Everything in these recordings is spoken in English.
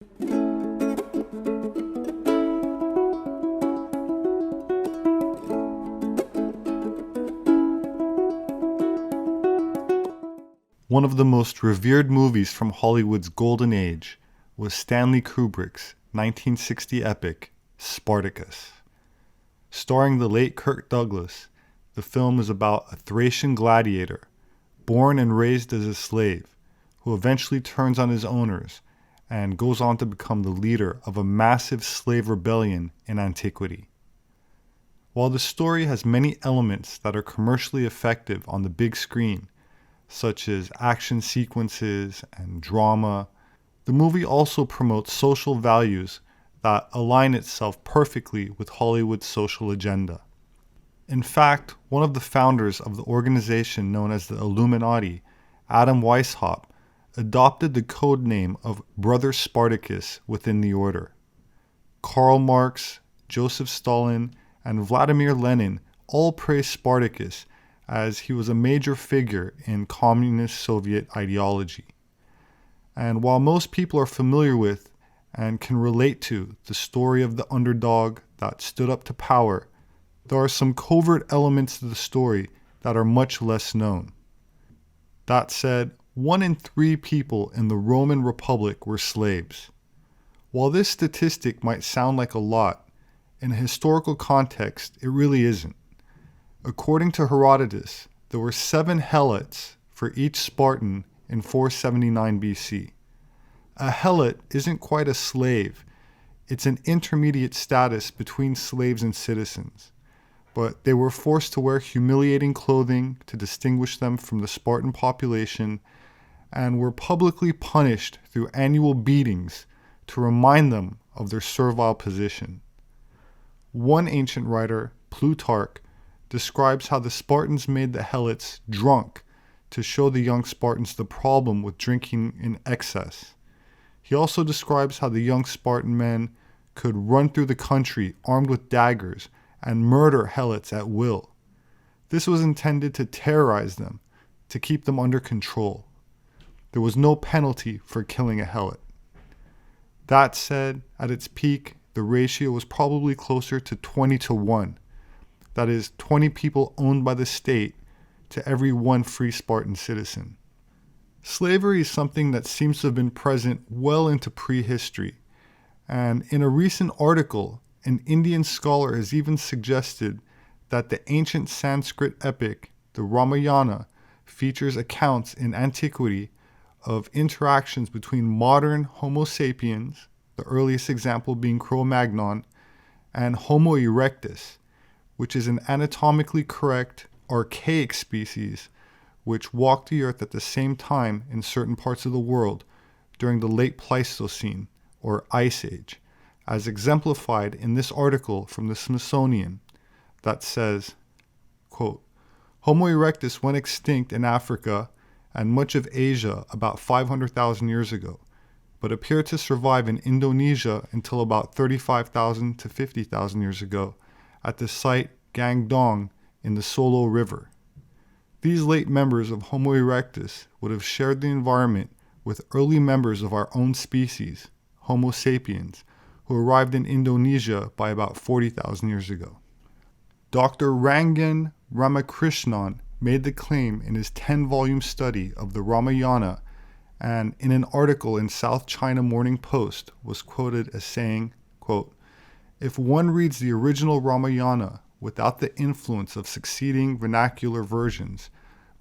One of the most revered movies from Hollywood's golden age was Stanley Kubrick's 1960 epic, Spartacus. Starring the late Kirk Douglas, the film is about a Thracian gladiator, born and raised as a slave, who eventually turns on his owners and goes on to become the leader of a massive slave rebellion in antiquity. While the story has many elements that are commercially effective on the big screen, such as action sequences and drama, the movie also promotes social values that align itself perfectly with Hollywood's social agenda. In fact, one of the founders of the organization known as the Illuminati, Adam Weishaupt, adopted the code name of Brother Spartacus within the order. Karl Marx, Joseph Stalin, and Vladimir Lenin all praised Spartacus as he was a major figure in communist Soviet ideology. And while most people are familiar with and can relate to the story of the underdog that stood up to power, there are some covert elements to the story that are much less known. That said, 1 in 3 people in the Roman Republic were slaves. While this statistic might sound like a lot, in a historical context, it really isn't. According to Herodotus, there were 7 helots for each Spartan in 479 BC. A helot isn't quite a slave. It's an intermediate status between slaves and citizens. But they were forced to wear humiliating clothing to distinguish them from the Spartan population, and were publicly punished through annual beatings to remind them of their servile position. One ancient writer, Plutarch, describes how the Spartans made the helots drunk to show the young Spartans the problem with drinking in excess. He also describes how the young Spartan men could run through the country armed with daggers and murder helots at will. This was intended to terrorize them, to keep them under control. There was no penalty for killing a helot. That said, at its peak, the ratio was probably closer to 20-1. That is, 20 people owned by the state to every 1 free Spartan citizen. Slavery is something that seems to have been present well into prehistory, and in a recent article, an Indian scholar has even suggested that the ancient Sanskrit epic, the Ramayana, features accounts in antiquity of interactions between modern Homo sapiens, the earliest example being Cro-Magnon, and Homo erectus, which is an anatomically correct, archaic species which walked the earth at the same time in certain parts of the world during the late Pleistocene, or Ice Age, as exemplified in this article from the Smithsonian that says, quote, Homo erectus went extinct in Africa and much of Asia about 500,000 years ago, but appeared to survive in Indonesia until about 35,000 to 50,000 years ago at the site Gangdong in the Solo River. These late members of Homo erectus would have shared the environment with early members of our own species, Homo sapiens, who arrived in Indonesia by about 40,000 years ago. Dr. Rangan Ramakrishnan made the claim in his 10-volume study of the Ramayana, and in an article in South China Morning Post was quoted as saying, quote, if one reads the original Ramayana without the influence of succeeding vernacular versions,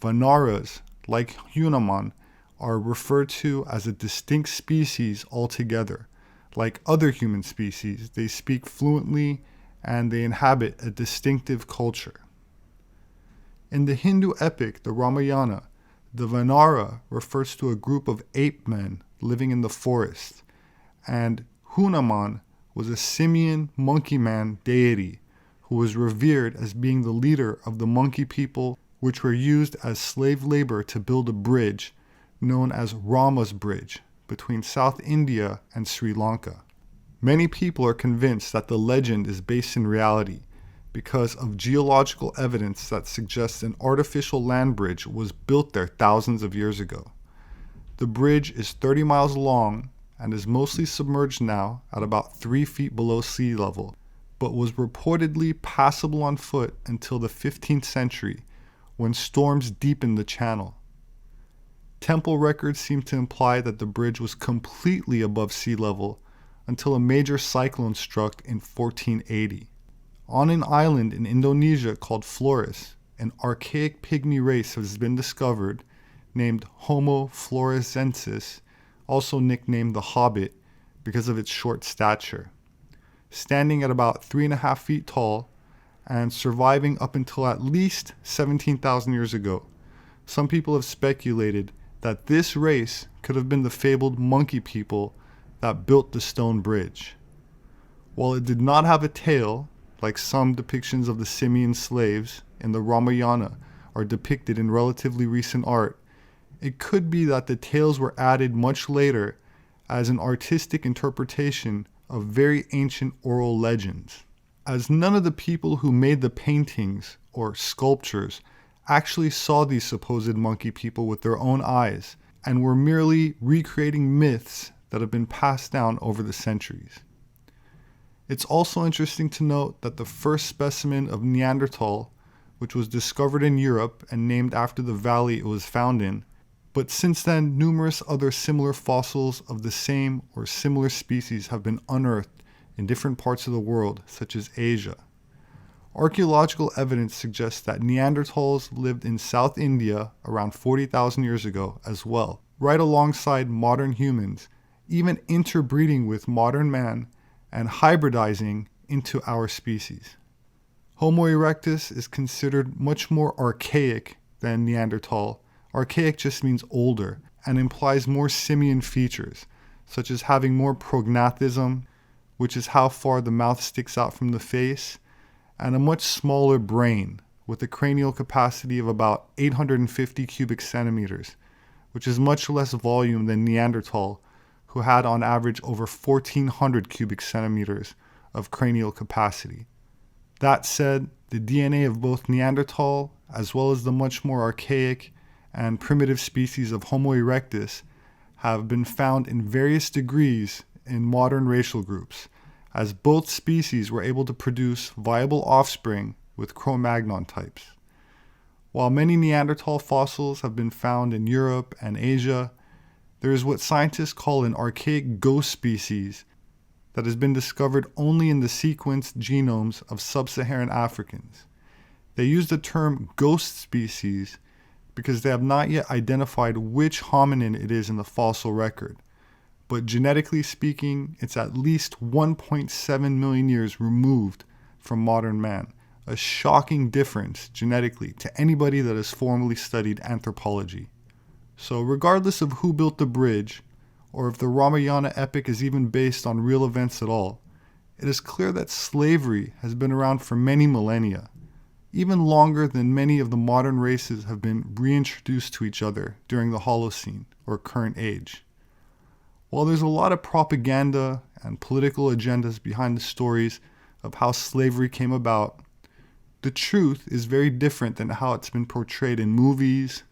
Vanaras, like Hanuman, are referred to as a distinct species altogether. Like other human species, they speak fluently and they inhabit a distinctive culture. In the Hindu epic, the Ramayana, the Vanara refers to a group of ape men living in the forest, and Hanuman was a simian monkey man deity who was revered as being the leader of the monkey people, which were used as slave labor to build a bridge known as Rama's Bridge between South India and Sri Lanka. Many people are convinced that the legend is based in reality because of geological evidence that suggests an artificial land bridge was built there thousands of years ago. The bridge is 30 miles long and is mostly submerged now at about 3 feet below sea level, but was reportedly passable on foot until the 15th century, when storms deepened the channel. Temple records seem to imply that the bridge was completely above sea level until a major cyclone struck in 1480. On an island in Indonesia called Flores, an archaic pygmy race has been discovered named Homo florensis, also nicknamed the Hobbit because of its short stature. Standing at about 3.5 feet tall and surviving up until at least 17,000 years ago, some people have speculated that this race could have been the fabled monkey people that built the stone bridge. While it did not have a tail, like some depictions of the simian slaves in the Ramayana are depicted in relatively recent art, it could be that the tails were added much later as an artistic interpretation of very ancient oral legends. As none of the people who made the paintings or sculptures actually saw these supposed monkey people with their own eyes and were merely recreating myths that have been passed down over the centuries. It's also interesting to note that the first specimen of Neanderthal, which was discovered in Europe and named after the valley it was found in, but since then numerous other similar fossils of the same or similar species have been unearthed in different parts of the world, such as Asia. Archaeological evidence suggests that Neanderthals lived in South India around 40,000 years ago as well, right alongside modern humans, even interbreeding with modern man and hybridizing into our species. Homo erectus is considered much more archaic than Neanderthal. Archaic just means older and implies more simian features, such as having more prognathism, which is how far the mouth sticks out from the face, and a much smaller brain with a cranial capacity of about 850 cubic centimeters, which is much less volume than Neanderthal, who had on average over 1,400 cubic centimeters of cranial capacity. That said, the DNA of both Neanderthal, as well as the much more archaic and primitive species of Homo erectus, have been found in various degrees in modern racial groups, as both species were able to produce viable offspring with Cro-Magnon types. While many Neanderthal fossils have been found in Europe and Asia, there is what scientists call an archaic ghost species that has been discovered only in the sequenced genomes of sub-Saharan Africans. They use the term ghost species because they have not yet identified which hominin it is in the fossil record. But genetically speaking, it's at least 1.7 million years removed from modern man, a shocking difference genetically to anybody that has formally studied anthropology. So regardless of who built the bridge, or if the Ramayana epic is even based on real events at all, it is clear that slavery has been around for many millennia, even longer than many of the modern races have been reintroduced to each other during the Holocene or current age. While there's a lot of propaganda and political agendas behind the stories of how slavery came about, the truth is very different than how it's been portrayed in movies,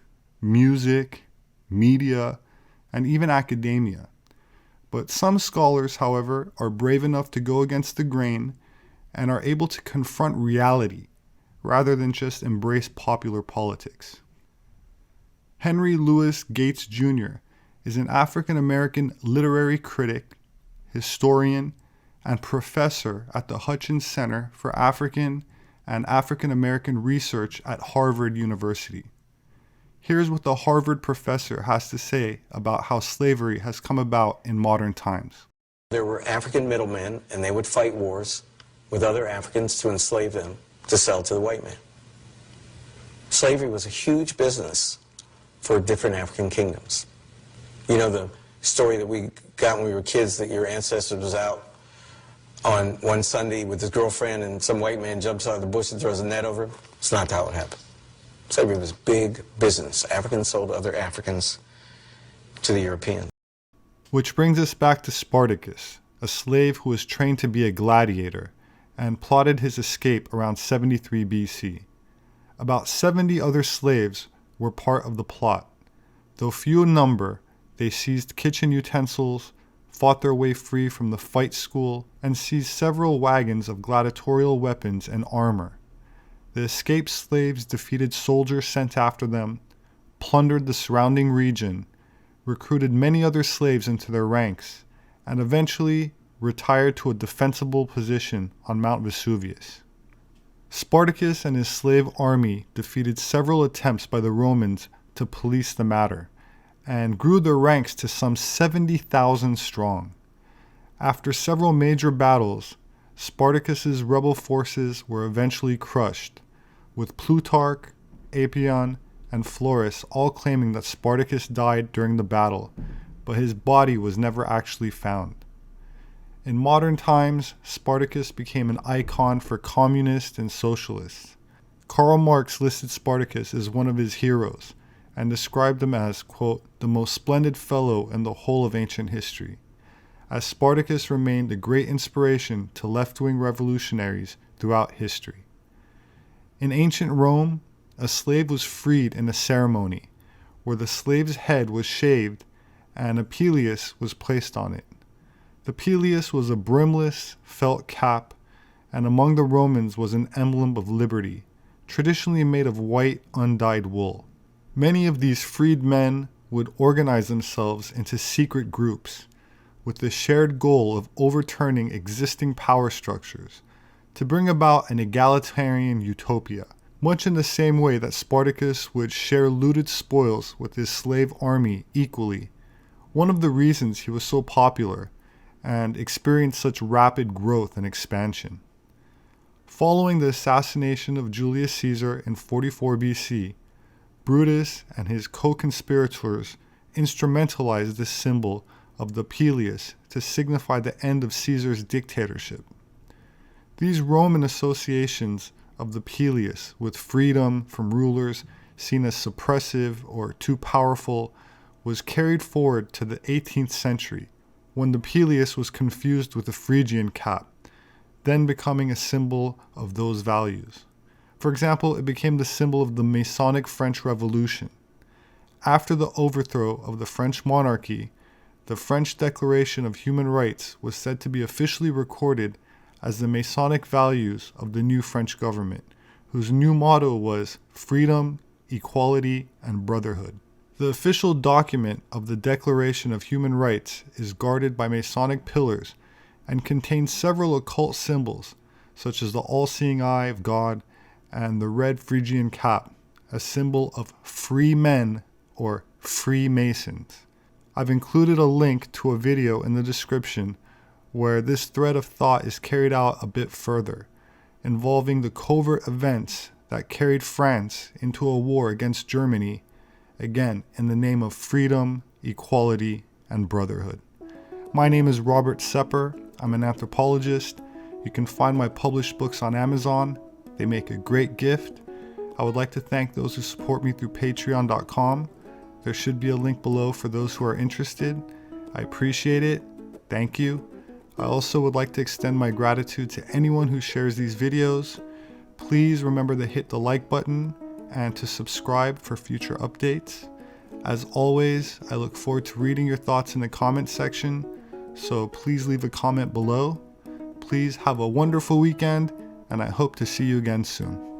music, media, and even academia. But some scholars, however, are brave enough to go against the grain and are able to confront reality rather than just embrace popular politics. Henry Louis Gates Jr. is an African-American literary critic, historian, and professor at the Hutchins Center for African and African-American Research at Harvard University. Here's what the Harvard professor has to say about how slavery has come about in modern times. There were African middlemen, and they would fight wars with other Africans to enslave them to sell to the white man. Slavery was a huge business for different African kingdoms. You know the story that we got when we were kids, that your ancestor was out on one Sunday with his girlfriend and some white man jumps out of the bush and throws a net over him? It's not how it happened. Slavery was big business. Africans sold other Africans to the Europeans. Which brings us back to Spartacus, a slave who was trained to be a gladiator and plotted his escape around 73 BC. About 70 other slaves were part of the plot. Though few in number, they seized kitchen utensils, fought their way free from the fight school, and seized several wagons of gladiatorial weapons and armor. The escaped slaves defeated soldiers sent after them, plundered the surrounding region, recruited many other slaves into their ranks, and eventually retired to a defensible position on Mount Vesuvius. Spartacus and his slave army defeated several attempts by the Romans to police the matter, and grew their ranks to some 70,000 strong. After several major battles, Spartacus's rebel forces were eventually crushed, with Plutarch, Apion, and Florus all claiming that Spartacus died during the battle, but his body was never actually found. In modern times, Spartacus became an icon for communists and socialists. Karl Marx listed Spartacus as one of his heroes, and described him as, quote, the most splendid fellow in the whole of ancient history, as Spartacus remained a great inspiration to left-wing revolutionaries throughout history. In ancient Rome, a slave was freed in a ceremony where the slave's head was shaved and a pileus was placed on it. The pileus was a brimless felt cap, and among the Romans was an emblem of liberty, traditionally made of white, undyed wool. Many of these freed men would organize themselves into secret groups with the shared goal of overturning existing power structures to bring about an egalitarian utopia, much in the same way that Spartacus would share looted spoils with his slave army equally. One of the reasons he was so popular and experienced such rapid growth and expansion. Following the assassination of Julius Caesar in 44 BC, Brutus and his co-conspirators instrumentalized this symbol of the pileus to signify the end of Caesar's dictatorship. These Roman associations of the pileus with freedom from rulers seen as suppressive or too powerful was carried forward to the 18th century, when the pileus was confused with the Phrygian cap, then becoming a symbol of those values. For example, it became the symbol of the Masonic French Revolution. After the overthrow of the French monarchy, the French Declaration of Human Rights was said to be officially recorded as the Masonic values of the new French government, whose new motto was freedom, equality, and brotherhood. The official document of the Declaration of Human Rights is guarded by Masonic pillars and contains several occult symbols, such as the all-seeing eye of God and the red Phrygian cap, a symbol of free men or Freemasons. I've included a link to a video in the description where this thread of thought is carried out a bit further, involving the covert events that carried France into a war against Germany, again in the name of freedom, equality, and brotherhood. My name is Robert Sepehr. I'm an anthropologist. You can find my published books on Amazon. They make a great gift. I would like to thank those who support me through patreon.com. There should be a link below for those who are interested. I appreciate it. Thank you. I also would like to extend my gratitude to anyone who shares these videos. Please remember to hit the like button and to subscribe for future updates. As always, I look forward to reading your thoughts in the comment section, so please leave a comment below. Please have a wonderful weekend, and I hope to see you again soon.